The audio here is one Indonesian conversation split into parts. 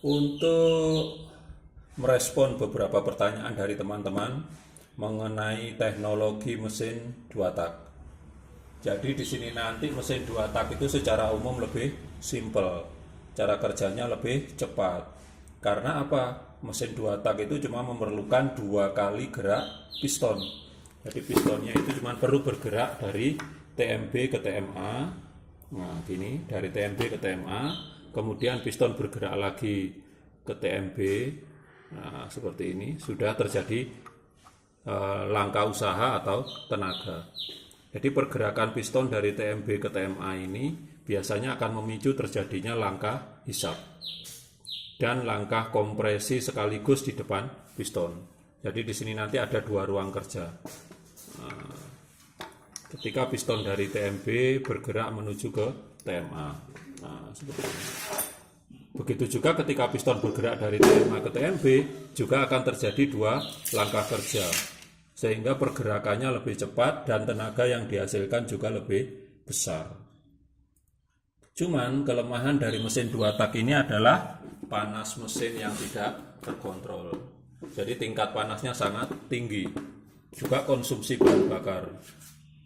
Untuk merespon beberapa pertanyaan dari teman-teman mengenai teknologi mesin dua tak. Jadi di sini nanti mesin dua tak itu secara umum lebih simple, cara kerjanya lebih cepat. Karena apa? Mesin dua tak itu cuma memerlukan dua kali gerak piston. Jadi pistonnya itu cuma perlu bergerak dari TMB ke TMA. Nah, gini, dari TMB ke TMA, kemudian piston bergerak lagi ke TMB. Nah, seperti ini sudah terjadi langkah usaha atau tenaga. Jadi pergerakan piston dari TMB ke TMA ini biasanya akan memicu terjadinya langkah hisap dan langkah kompresi sekaligus di depan piston. Jadi di sini nanti ada dua ruang kerja. Ketika piston dari TMB bergerak menuju ke TMA. Nah, seperti ini. Begitu juga ketika piston bergerak dari TMA ke TMB juga akan terjadi dua langkah kerja. Sehingga pergerakannya lebih cepat dan tenaga yang dihasilkan juga lebih besar. Cuman kelemahan dari mesin dua tak ini adalah panas mesin yang tidak terkontrol. Jadi tingkat panasnya sangat tinggi. Juga konsumsi bahan bakar.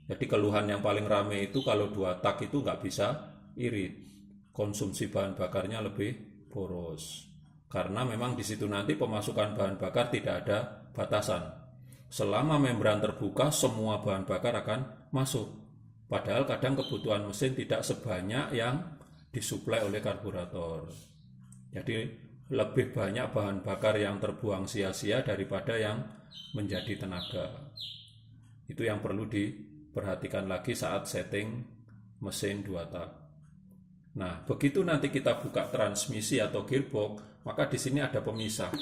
Jadi keluhan yang paling ramai itu kalau dua tak itu nggak bisa irit. Konsumsi bahan bakarnya lebih boros. Karena memang di situ nanti pemasukan bahan bakar tidak ada batasan. Selama membran terbuka, semua bahan bakar akan masuk. Padahal kadang kebutuhan mesin tidak sebanyak yang disuplai oleh karburator. Jadi lebih banyak bahan bakar yang terbuang sia-sia daripada yang menjadi tenaga. Itu yang perlu diperhatikan lagi saat setting mesin dua tak. Nah, begitu nanti kita buka transmisi atau gearbox, maka di sini ada pemisah.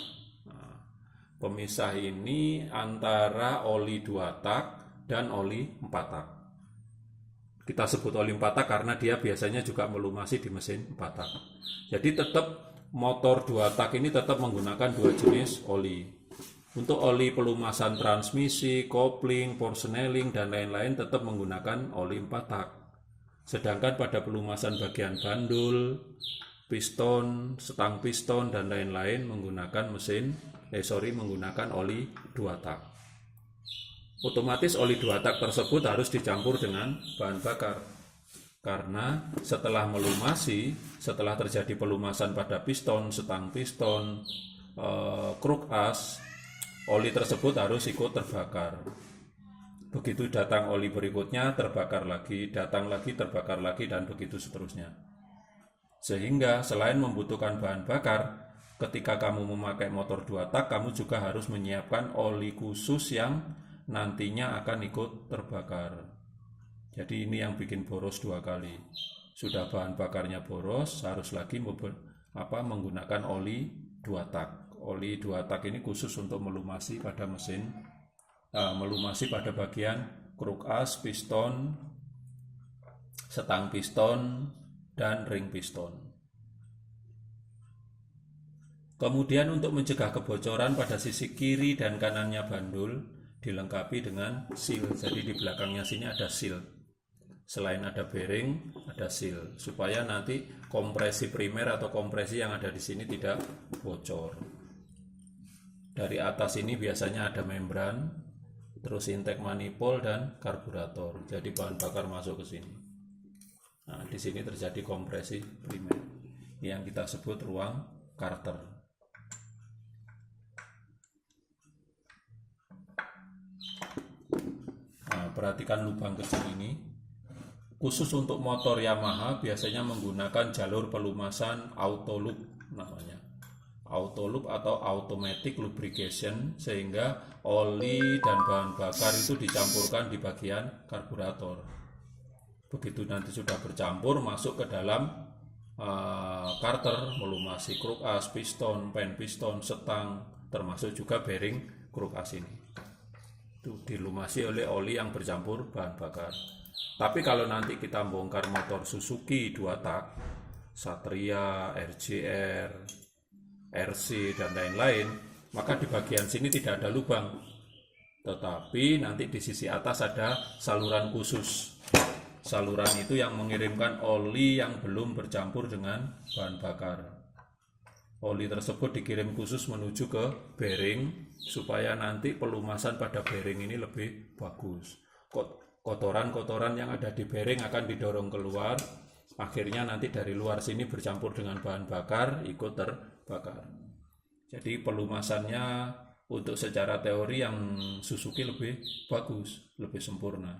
Nah, pemisah ini antara oli 2 tak dan oli 4 tak. Kita sebut oli 4 tak karena dia biasanya juga melumasi di mesin 4 tak. Jadi tetap motor 2 tak ini tetap menggunakan dua jenis oli. Untuk oli pelumasan transmisi, kopling, porseneling, dan lain-lain tetap menggunakan oli 4 tak. Sedangkan pada pelumasan bagian bandul, piston, setang piston, dan lain-lain menggunakan menggunakan oli 2 tak. Otomatis oli 2 tak tersebut harus dicampur dengan bahan bakar. Karena setelah melumasi, setelah terjadi pelumasan pada piston, setang piston, kruk as, oli tersebut harus ikut terbakar. Begitu datang oli berikutnya, terbakar lagi, datang lagi, terbakar lagi, dan begitu seterusnya. Sehingga selain membutuhkan bahan bakar, ketika kamu memakai motor 2 tak, kamu juga harus menyiapkan oli khusus yang nantinya akan ikut terbakar. Jadi ini yang bikin boros 2 kali. Sudah bahan bakarnya boros, harus lagi menggunakan oli 2 tak. Oli 2 tak ini khusus untuk melumasi pada mesin, melumasi pada bagian kruk as, piston, setang piston, dan ring piston. Kemudian untuk mencegah kebocoran pada sisi kiri dan kanannya bandul dilengkapi dengan seal. Jadi di belakangnya sini ada seal. Selain ada bearing, ada seal supaya nanti kompresi primer atau kompresi yang ada di sini tidak bocor. Dari atas ini biasanya ada membran, terus intake manifold dan karburator. Jadi bahan bakar masuk ke sini. Nah, di sini terjadi kompresi primer yang kita sebut ruang karter. Nah, perhatikan lubang kecil ini. Khusus untuk motor Yamaha biasanya menggunakan jalur pelumasan auto loop namanya. Auto loop atau automatic lubrication, sehingga oli dan bahan bakar itu dicampurkan di bagian karburator. Begitu nanti sudah bercampur masuk ke dalam karter, melumasi kruk as, piston, pen piston, setang, termasuk juga bearing kruk as ini. Itu dilumasi oleh oli yang bercampur bahan bakar. Tapi kalau nanti kita bongkar motor Suzuki 2 tak, Satria, RJR, RC, dan lain-lain, maka di bagian sini tidak ada lubang. Tetapi nanti di sisi atas ada saluran khusus. Saluran itu yang mengirimkan oli yang belum bercampur dengan bahan bakar. Oli tersebut dikirim khusus menuju ke bearing supaya nanti pelumasan pada bearing ini lebih bagus. Kotoran-kotoran yang ada di bearing akan didorong keluar, akhirnya nanti dari luar sini bercampur dengan bahan bakar ikut terbakar. Jadi pelumasannya untuk secara teori yang Suzuki lebih bagus, lebih sempurna.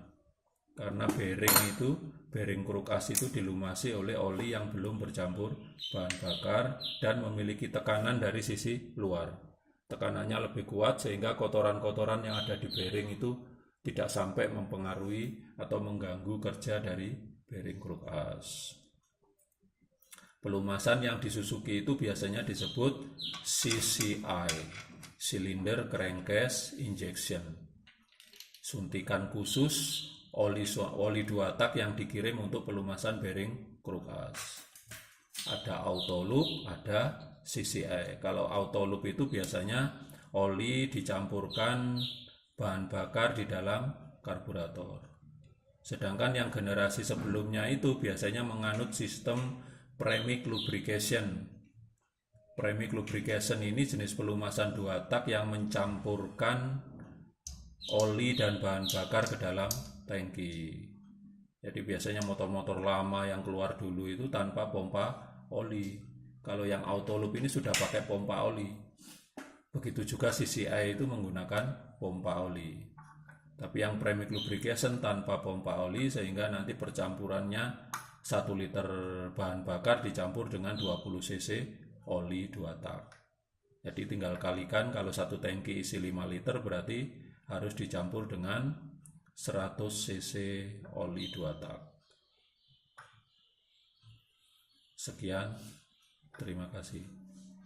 Karena bearing kruk as itu dilumasi oleh oli yang belum bercampur bahan bakar dan memiliki tekanan dari sisi luar. Tekanannya lebih kuat sehingga kotoran-kotoran yang ada di bearing itu tidak sampai mempengaruhi atau mengganggu kerja dari bearing kruk as. Pelumasan yang di Suzuki itu biasanya disebut CCI, Cylinder Crankcase Injection. Suntikan khusus oli 2 tak yang dikirim untuk pelumasan bearing kruk as. Ada auto loop, ada CCI. Kalau auto loop itu biasanya oli dicampurkan bahan bakar di dalam karburator. Sedangkan yang generasi sebelumnya itu biasanya menganut sistem premix lubrication. Premix lubrication ini jenis pelumasan 2 tak yang mencampurkan oli dan bahan bakar ke dalam tangki. Jadi biasanya motor-motor lama yang keluar dulu itu tanpa pompa oli. Kalau yang auto loop ini sudah pakai pompa oli. Begitu juga CCI itu menggunakan pompa oli. Tapi yang premix lubrication tanpa pompa oli sehingga nanti percampurannya 1 liter bahan bakar dicampur dengan 20 cc oli 2 tak. Jadi tinggal kalikan, kalau satu tangki isi 5 liter berarti harus dicampur dengan 100 cc oli 2 tak. Sekian, terima kasih.